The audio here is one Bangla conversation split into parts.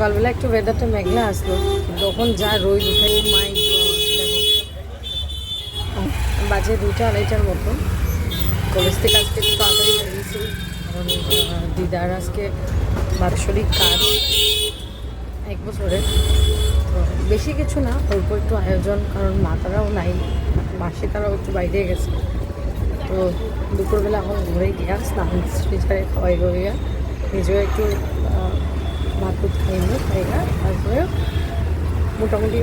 সকালবেলা একটু ওয়েদারটা মেঘলা আসলো, তখন যা রোদ উঠে মাই বাজে 2টা-2:30টার মতো। কলেজ থেকে আজকে একটু তাড়াতাড়ি বেরিয়েছি, কারণ দিদার আজকে বাৎসরিক কাজ 1 বছরের। তো বেশি কিছু না, অল্প একটু আয়োজন, কারণ মাতারাও নাই, মাসি তারাও একটু বাইরে গেছে। তো দুপুরবেলা এখন ঘরে গিয়া স্নান স্ট্রিচারে খাওয়াই গিয়া নিজেও একটু ভাত খাইগা, তারপরে মোটামুটি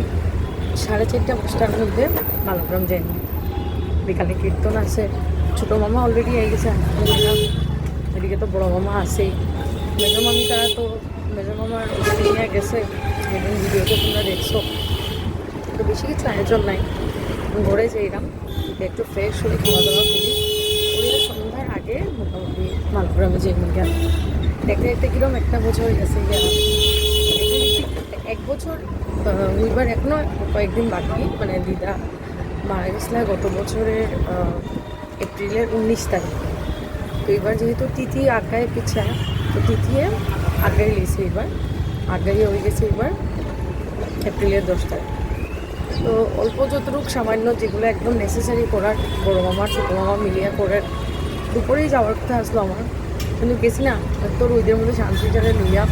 4:30-5টার মধ্যে মালাগ্রাম যাইনি। বিকালে কীর্তন আছে, ছোটো মামা অলরেডি এই গেছে, এদিকে তো বড়ো মামা আছেই, মেজর মামি তারা তো মেজর মামার ওখানে নিয়ে গেছে, যেদিন ভিডিওতে তোমরা দেখছো। তো বেশি কিছু আয়োজন নাই, ঘরে যাইলাম একটু ফ্রেশ হয়ে খাওয়া দাওয়া করি, ওই সন্ধ্যার আগে মোটামুটি মালাগ্রামে যাই গেল। দেখতে দেখতে কিরম 1 বছর হয়ে গেছে গেলাম। 1 বছর হইবার এখনও কয়েকদিন বাকি, মানে দিদা মারা গেছিল গত বছরের এপ্রিলের 19 তারিখ। তো এবার যেহেতু তিথি আগায় পিছায়, তো তিথিয়ে আগাই লিয়েছে, এবার আগাই হয়ে গেছে এবার এপ্রিলের 10 তারিখ। তো অল্প যতটুকু সামান্য যেগুলো একদম নেসেসারি করার, বড়ো মামা ছোটো মামা মিলিয়ে করার, দুপুরেই যাওয়ার কথা আসলো আমার, কিন্তু গেছি না তোর ওইদের মধ্যে শান্তিচারে লইয়া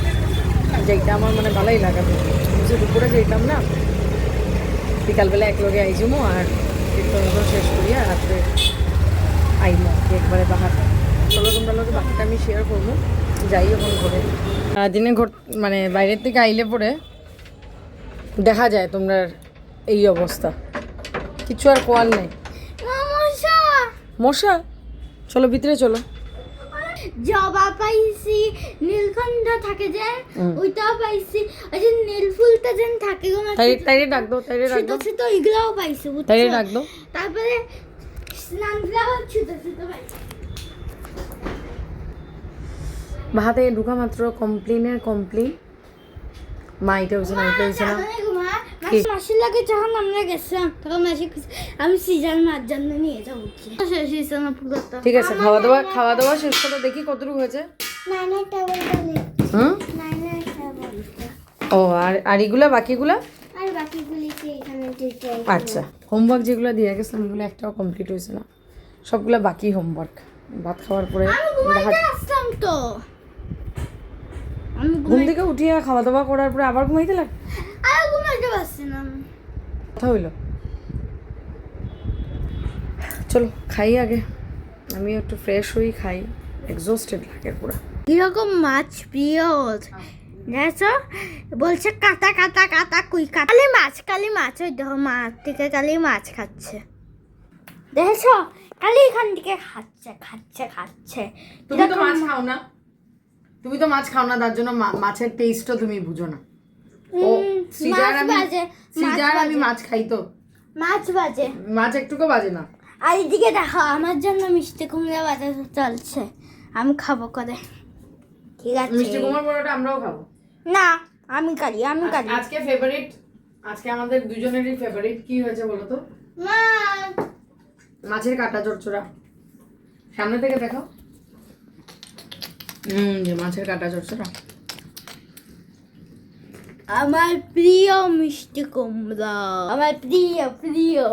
যাইটা আমার মানে ভালোই লাগাবে, বুঝে দুপুরে যাইতাম না, বিকালবেলা একলগে আইজমো আর কীর্তন শেষ করিয়া রাত্রে আইমো একবারে বাহার। চলো তোমরা লোক বাকিটা আমি শেয়ার করবো, যাই এখন ঘরে। দিনে ঘর মানে বাইরের থেকে আইলে পরে দেখা যায় তোমরা এই অবস্থা, কিছু আর কোয়ার নেই। মশা, চলো ভিতরে চলো। জবা পাইছি, নীলকণ্ঠ থাকে যে ওইটাও পাইছি, ওই যে নীল ফুলটা যেন থাকে গো, তাইরে ডাক দাও, তাইরে ডাক দাও, ছোট ওইগুলাও পাইছি, তাইরে ডাক দাও। তারপরে স্নানগুলাও ছোট ছোট পাইছি। ভাতে ঢুকা মাত্র কমপ্লেনের কমপ্লেন, মা এটা হয়েছে না, এটা হয়েছে না। মাসির লাগে যখন আমরা গেছিলাম তখন মাসি আমি সিজন মার জন্য নিয়ে যাবো, ঠিক আছে। খাওয়া দাওয়া শেষ করে দেখি কতটুকু হয়েছে। ও আর এগুলা বাকিগুলা, আচ্ছা হোমওয়ার্ক যেগুলো দিয়ে গেছিলাম ওগুলো একটাও কমপ্লিট হয়েছে না, সবগুলো বাকি হোমওয়ার্ক। ভাত খাওয়ার পরে তো ঘুম থেকে উঠিয়ে খাওয়া দাওয়া করার পরে আবার ঘুমাইতে লাগে, আর ঘুমাইতে পারছি না। কথা হইল, চলো খাই আগে, আমি একটু ফ্রেশ হই, খাই, এক্সস্টেড লাগে পুরো। কিরকম মাছ প্রিয় দেখছো, বলছে কাটা কাটা কাটা কুই কালি মাছ ওই দেখো মাছ থেকে কালি মাছ খাচ্ছে, দেখছো কালি এখান থেকে খাচ্ছে খাচ্ছে খাচ্ছে। তুমি তো মাছ খাও না, তুমি তো মাছ খাও না, তার জন্য মাছের টেস্টও তুমি বুঝো না। ও সিজার আমি মাছ খাই, তো মাছ বাজে, মাছ একটুকু বাজে না। আর এদিকে দেখো আমার জন্য মিষ্টি কুমড়া বাজে চলছে, আমি খাবো করে। ঠিক আছে, মিষ্টি কুমড়া বড়াটা আমরাও খাবো না, আমি কালি আজকে ফেভারিট, আজকে আমাদের দুজনেরই ফেভারিট কি হয়েছে বলো তো? মাছের কাটা চচ্চড়া, সামনে থেকে দেখো। যে মাছের কাটা চচ্চড়া আমার প্রিয় মিষ্টি কুমড়া, আমার প্রিয় প্রিয়।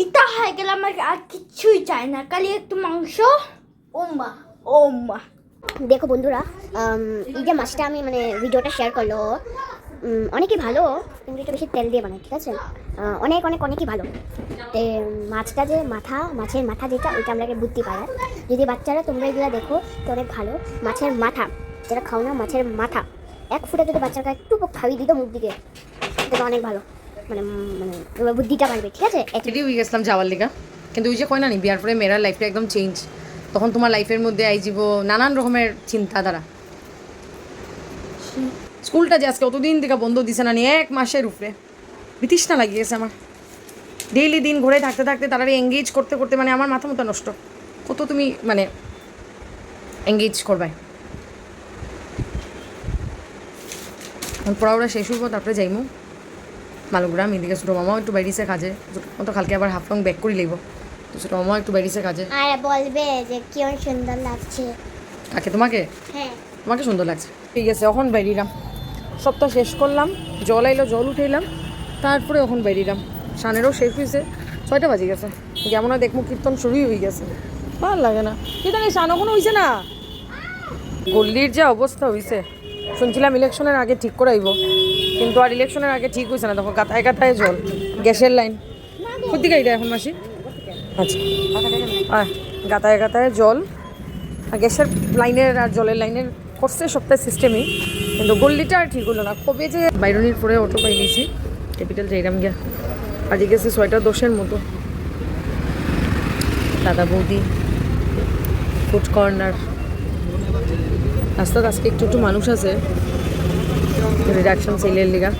এটা হয়ে গেলে আমার আর কিছুই চাই না, খালি একটু মাংস। ওম্মা ওম্মা দেখো বন্ধুরা, এই যে মাছটা আমি মানে ভিডিওটা শেয়ার করলো, অনেকই ভালো, কিন্তু একটু বেশি তেল দিয়ে বানায়, ঠিক আছে, অনেকই ভালো। তো মাছটা যে মাছের মাথা যেটা, ওইটা আমরা বুঝতে পারি। যদি বাচ্চারা তোমরা এগুলো দেখো তো অনেক ভালো। মাছের মাথা যারা খাও না, মাছের মাথা 1 ফুটে যদি বাচ্চাকে একটু খাইয়ে দিত মুখ দিকে, এটা অনেক ভালো, মানে মানে বুদ্ধিটা বাড়বে, ঠিক আছে। এটাই হয়ে গেছিলাম যাওয়ার লিগা, কিন্তু ওই যে কয় না নি বিয়ার পরে মেয়েরা লাইফটা একদম চেঞ্জ, তখন তোমার লাইফের মধ্যে আইজিব নানান রকমের চিন্তাধারা। স্কুলটা যে আজকে অতদিন থেকে বন্ধ দিছে না, 1 মাসের উপরে বিতৃষ্ণা লাগিয়ে গেছে আমার। ডেইলি দিন ঘুরে থাকতে থাকতে তাড়াতাড়ি এঙ্গেজ করতে করতে মানে আমার মাথা মতো নষ্ট। কত তুমি মানে এঙ্গেজ করবে, পড়াওরা শেষ হইব, তারপরে যাইমু মালগ্রাম। এদিকে ছোটো মামাও একটু বাইরেছে কাজে, তো কালকে আবার হাফ লং ব্যাক করে লইব, তো ছোটো মামাও একটু বাইরেছে কাজে। আর বলবে যে কি সুন্দর লাগছে। কাকে? তোমাকে? হ্যাঁ, তোমাকে সুন্দর লাগছে। ঠিক আছে, এখন বাইরিলাম, সপ্তাহ শেষ করলাম, জল আইলো, জল উঠাইলাম, তারপরে এখন বাইরিলাম। সানেরও শেষ হয়েছে, 6টা বাজে গেছে, যেমন দেখবো কীর্তন শুরুই হয়ে গেছে, ভালো লাগে না কীর্তন। এই সান এখনো হয়েছে না, গল্লির যে অবস্থা হয়েছে, শুনছিলাম ইলেকশনের আগে ঠিক করাইব, কিন্তু আর ইলেকশনের আগে ঠিক হয়েছে না। দেখো গাতায় গাতায় জল, গ্যাসের লাইন কোথেকে এটা এখন মাসি? আচ্ছা, গাতায় গাতায় জল, আর গ্যাসের লাইনের আর জলের লাইনের করছে সপ্তাহে সিস্টেমই, কিন্তু গল্লিটা আর ঠিক হলো না। কবে যে বাইরনির পরে অটো পাই নিয়েছি, ক্যাপিটাল যাইরাম গিয়া, আজকে গেছে 6:10 মতো। দাদা বৌদি ফুড কর্নার, রাস্তাতে আজকে একটু একটু মানুষ আছে, রিডাকশন সেলের লিগা।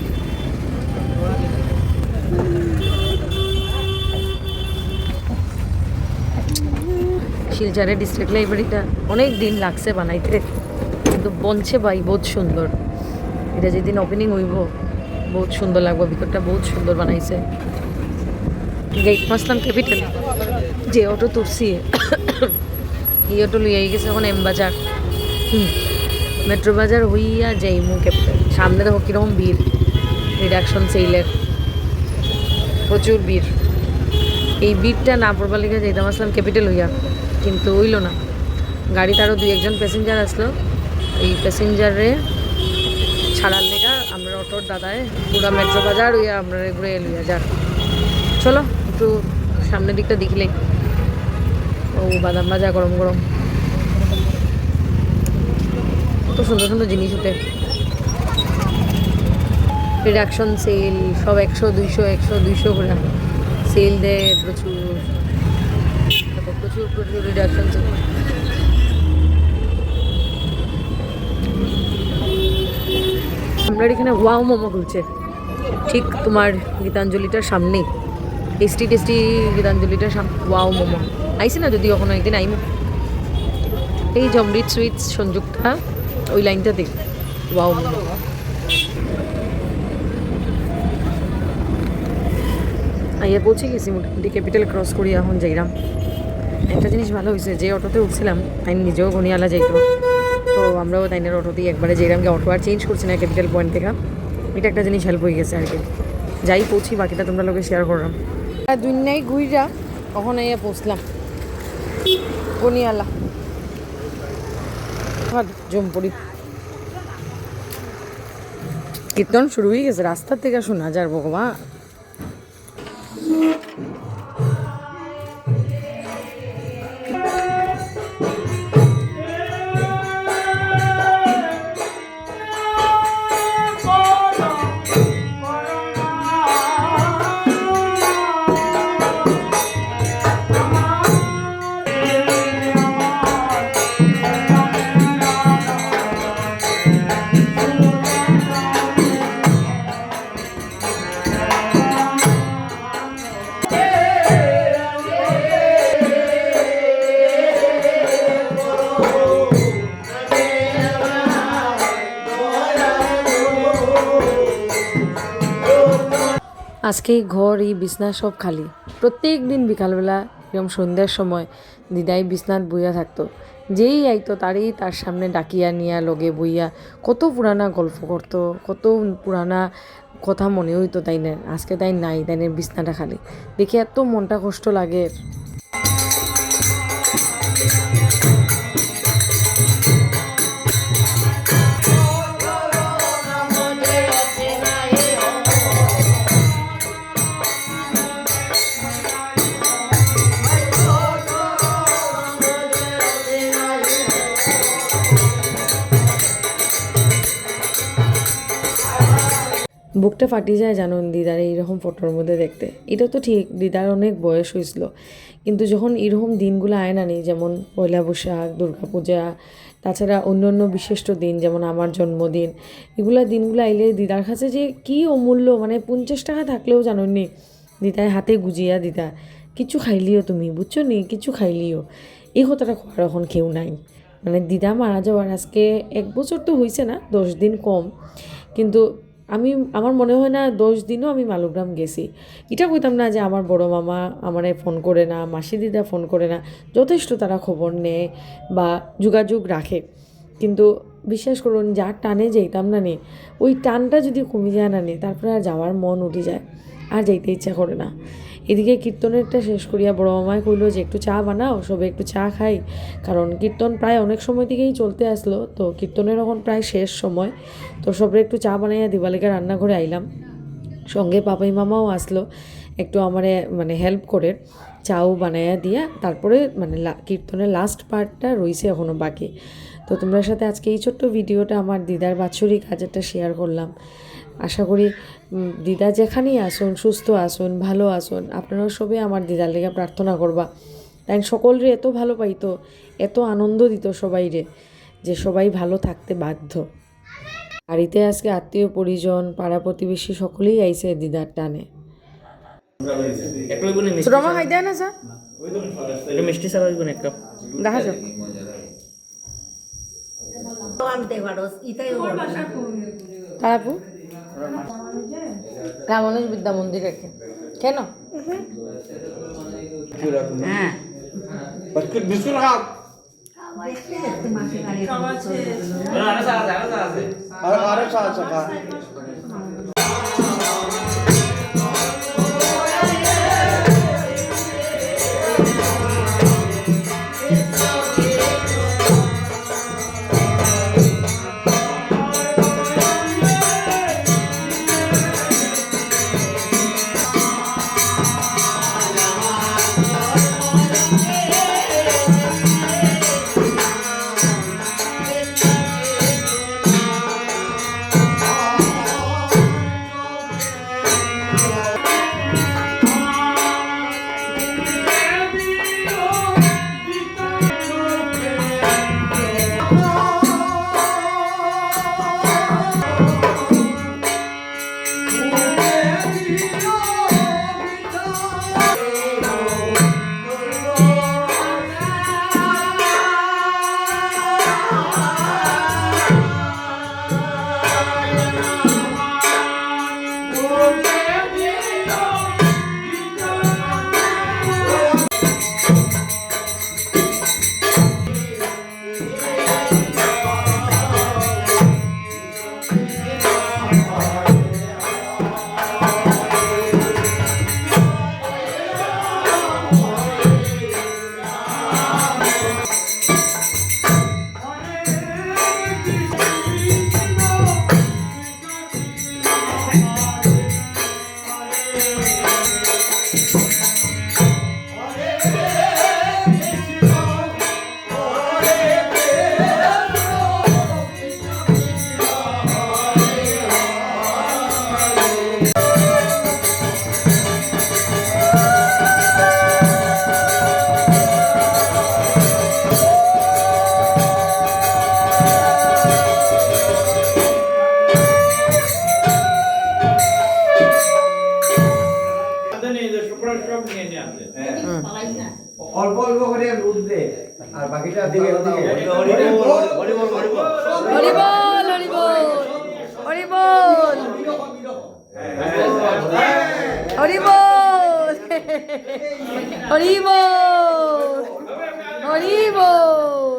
শিলচরে ডিস্ট্রিক্ট লাইব্রেরিটা অনেক দিন লাগছে বানাইতে, কিন্তু বনছে ভাই বহুত সুন্দর। এটা যেদিন ওপেনিং হইব বহুত সুন্দর লাগবে, ভিতরটা বহুত সুন্দর বানাইছে। গেট মাসলাম ক্যাপিটাল, যে অটো তুলছি এই অটো লইয়া গেছে এখন এম বাজার, মেট্রো বাজার হইয়া যাইমু ক্যাপিটাল। সামনে দেখো কিরকম ভিড়, রিডাকশন সেলের প্রচুর ভিড়। এই ভিড়টা না পড়বার লেগে যাইতাম আসলাম ক্যাপিটাল হইয়া, কিন্তু হইল না। গাড়িতে আরও 2-1 প্যাসেঞ্জার আসলো, এই প্যাসেঞ্জারে ছাড়ার লেগা আমরা অটোর দাদায় পুরা মেট্রো বাজার হইয়া আমরা ঘুরে লইয়া যাক। চলো একটু সামনের দিকটা দেখিলেই, ও বাদাম ভাজা গরম গরম, কত সুন্দর সুন্দর জিনিস উঠে। রিডাকশন সেল সব 100-200 করে সেল দেয়, প্রচুর প্রচুর প্রচুর রিডাকশন সেল। আমরা এখানে ওয়াও মোমো খুলছে, ঠিক তোমার গীতাঞ্জলিটার সামনেই, টেস্টি টেস্টি গীতাঞ্জলিটার সামনে ওয়াও মোমো। আইসি না যদি কখনো একদিন আইমো, এই যে অমৃত সুইটস সংযুক্তা ওই লাইনটা দেখ, ওয়াও মোমো। আইয়া পৌঁছে গেছি মোটামুটি, ক্যাপিটাল ক্রস করি এখন যাইরাম। একটা জিনিস ভালো হয়েছে, যে অটোতে উঠছিলাম তাই নিজেও গনিয়ালা যাইতো, তো আমরাও তাইনের অটোতেই একবারে যাইরাম গিয়ে, অটো আর চেঞ্জ করছি না ক্যাপিটাল পয়েন্ট থেকে। এটা একটা জিনিস হেল্প হয়ে গেছে আর কি। যাই পৌঁছি বাকিটা তোমরা লোকে শেয়ার করলাম। দুনিয়ায় ঘুইরা কখন আইয়া পৌঁছলাম গনিয়ালা জমপুরি। কীর্তন শুরু হয়ে গেছে, রাস্তার থেকে শোনা যার ভগবান। আজকে ঘর এই বিছনা সব খালি। প্রত্যেক দিন বিকালবেলা এরকম সন্ধ্যার সময় দিদাই বিছনাত বইয়া থাকতো, যেই আইতো তারই তার সামনে ডাকিয়া নিয়া লগে বইয়া কত পুরানা গল্প করতো, কত পুরানা কথা মনে হইতো তাইনের। আজকে তাই নাই, তাইনের বিছনাটা খালি দেখে এত মনটা কষ্ট লাগে। বুকটা ফাটি যায় জানো দিদার এইরকম ফটোর মধ্যে দেখতে। এটা তো ঠিক দিদার অনেক বয়স হয়েছিল, কিন্তু যখন এরকম দিনগুলো আয় না নি, যেমন পয়লা বৈশাখ, দুর্গাপূজা, তাছাড়া অন্য অন্য বিশিষ্ট দিন যেমন আমার জন্মদিন, দিনগুলো আইলে দিদার কাছে যে কী অমূল্য, মানে 50 টাকা থাকলেও জানো নি দিদায় হাতে গুজিয়া দিদা কিছু খাইলিও তুমি, বুঝছো নি, কিছু খাইলিও। এই কথাটা খোয়ার এখন কেউ নাই। মানে দিদা মারা যাওয়ার আজকে 1 বছর তো হয়েছে না, 10 দিন কম, কিন্তু আমার মনে হয় না 10 দিনও আমি মালুগ্রাম গেছি। এটা কইতাম না যে আমার বড় মামা আমারে ফোন করে না, মাসি দিদা ফোন করে না, যথেষ্ট তারা খবর নেয় বা যোগাযোগ রাখে, কিন্তু বিশ্বাস করুন যার টানে যেতাম না নে, ওই টানটা যদি কমে যায় না নে, তারপরে আর যাওয়ার মন উঠে যায়, আর যাইতে ইচ্ছা করে না। এদিকে কীর্তনেরটা শেষ করিয়া বড় মামায় কইলো যে একটু চা বানাও, সবে একটু চা খাই, কারণ কীর্তন প্রায় অনেক সময় থেকেই চলতে আসলো, তো কীর্তনের এখন প্রায় শেষ সময়, তো সবে একটু চা বানাইয়া দিবালিকা রান্নাঘরে আইলাম। সঙ্গে পাপাই মামাও আসলো একটু আমারে মানে হেল্প করে চাও বানাইয়া দিয়া, তারপরে মানে কীর্তনের লাস্ট পার্টটা রয়েছে এখনও বাকি। তো তোমরা সাথে আজকে এই ছোট্ট ভিডিওটা আমার দিদার বাৎসরিক কাজেরটা শেয়ার করলাম। আশা করি দিদা যেখানেই আসুন সুস্থ আসুন, ভালো আসুন। আপনারাও সবাই আমার দিদার লেগে প্রার্থনা করবা, তাই সকলরে এত ভালো পাইতো, এত আনন্দ দিত সবাইরে, যে সবাই ভালো থাকতে বাধ্য। বাড়িতে আজকে আত্মীয় পরিজন পাড়া প্রতিবেশী সকলেই আইছে দিদার টানে। রমা হাই দেয় না স্যার, মিষ্টি চা হইব না এক কাপ। দেখা যাক তারপর রামানুজ বিদ্যা মন্দির রেখে কেন হ্যাঁ অল্প অল্প করে দুধ দে আর বাকিটা দিকে হরিবল হরিবল হরিবল হরিবল হরিবল হরিবল।